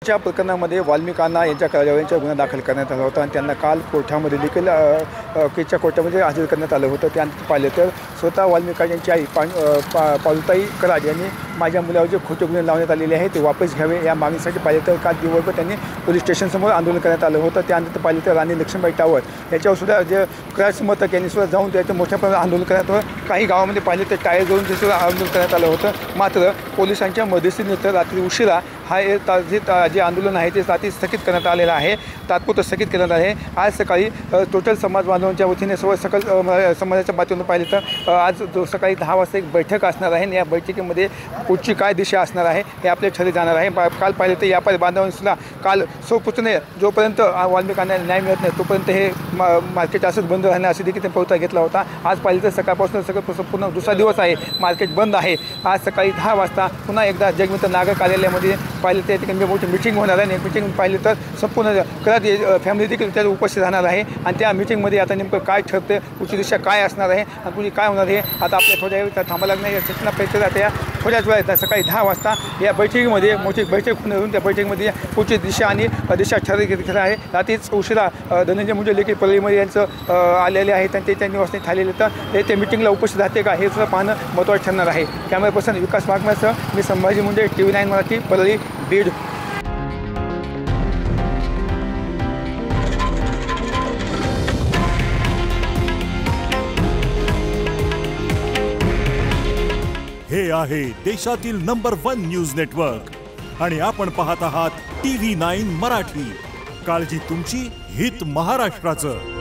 च्या प्रकरणामध्ये वाल्मिकांना यांच्या कार्यालयांचा गुन्हा दाखल करण्यात आला होता आणि त्यांना काल कोर्टामध्ये देखील केसच्या कोर्टामध्ये हजर करण्यात आलं होतं। त्यानंतर पाहिलं तर स्वतः वाल्मिका यांची आई पारुताई कराड यांनी माझ्या मुलावर जे खोटे गुन्हे लावण्यात आलेले आहेत ते वापस घ्यावे या मागणीसाठी पाहिलं तर काल दिवसभर त्यांनी पोलीस स्टेशनसमोर आंदोलन करण्यात आलं होतं। त्यानंतर पाहिलं तर राणी लक्ष्मीबाई टावर याच्यावर सुद्धा जे क्राश समर्थक यांनी सुद्धा जाऊन त्याचं मोठ्या प्रमाणात आंदोलन करण्यात होतं। काही गावामध्ये पाहिलं तर टायर जाऊन ते सुद्धा आंदोलन करण्यात आलं होतं। मात्र पोलिसांच्या मध्यस्थीनंतर रात्री उशिरा जे आंदोलन आहे ते रात्री स्थगित करण्यात आलेलं आहे, तात्पुरतं स्थगित करण्यात आहे। आज सकाळी टोटल समाज बांधवांच्या वतीने सकल समाजाच्या बातमीतून पाहिलं तर आज सकाळी 10 वाजता एक बैठक असणार आहे आणि या बैठकीमध्ये पुढची काय दिशा असणार आहे हे आपल्या ठरले जाणार आहे। काल पाहिलं तर व्यापारी बांधवांनीसुद्धा काल सोपुतने जोपर्यंत वाल्मिकांना न्याय मिळत नाही तोपर्यंत हे मार्केट असंच बंद राहणार असे देखील पवित्रा घेतला होता। आज पाहिलं तर सकाळपासून संपूर्ण दुसरा दिवस आहे, मार्केट बंद आहे। आज सकाळी 10 वाजता पुन्हा एकदा जगमित्र नागर कार्यालयामध्ये पाहिलं त्या ठिकाणी मोठी मीटिंग होणार आहे। मीटिंग पाहिलं तर संपूर्ण कराड फॅमिली देखील त्यात उपस्थित राहणार आहे आणि त्या मीटिंगमध्ये आता नेमकं काय ठरते, पुढची दिशा काय असणार आहे आणि पुढे काय होणार आहे आता आपल्या थोड्या वेळ थांबायला लागणार। या सूचना पैसे जाते या थोड्याच वेळात सकाळी 10 वाजता या बैठकीमध्ये मोठी बैठक होऊन त्या बैठकीमध्ये पुढची दिशा आणि दिशा ठरली आहे। रात्रीच उशिरा धनंजय मुंडे देखील परळीमध्ये यांचं आलेले आहेत आणि ते त्यांनी निवासस्थानी थांबलेले तर ते मीटिंगला उपस्थित राहते का हे सुद्धा पाहणं महत्त्वाचं ठरणार आहे। कॅमेरा पर्सन विकास वाघमारेसह मी संभाजी मुंडे, TV9 मराठी, परळी, बीड। हे आहे देशातील नंबर 1 न्यूज नेटवर्क आणि आपण पाहत आहात TV9 मराठी। काळजी तुमची, हित महाराष्ट्राचं।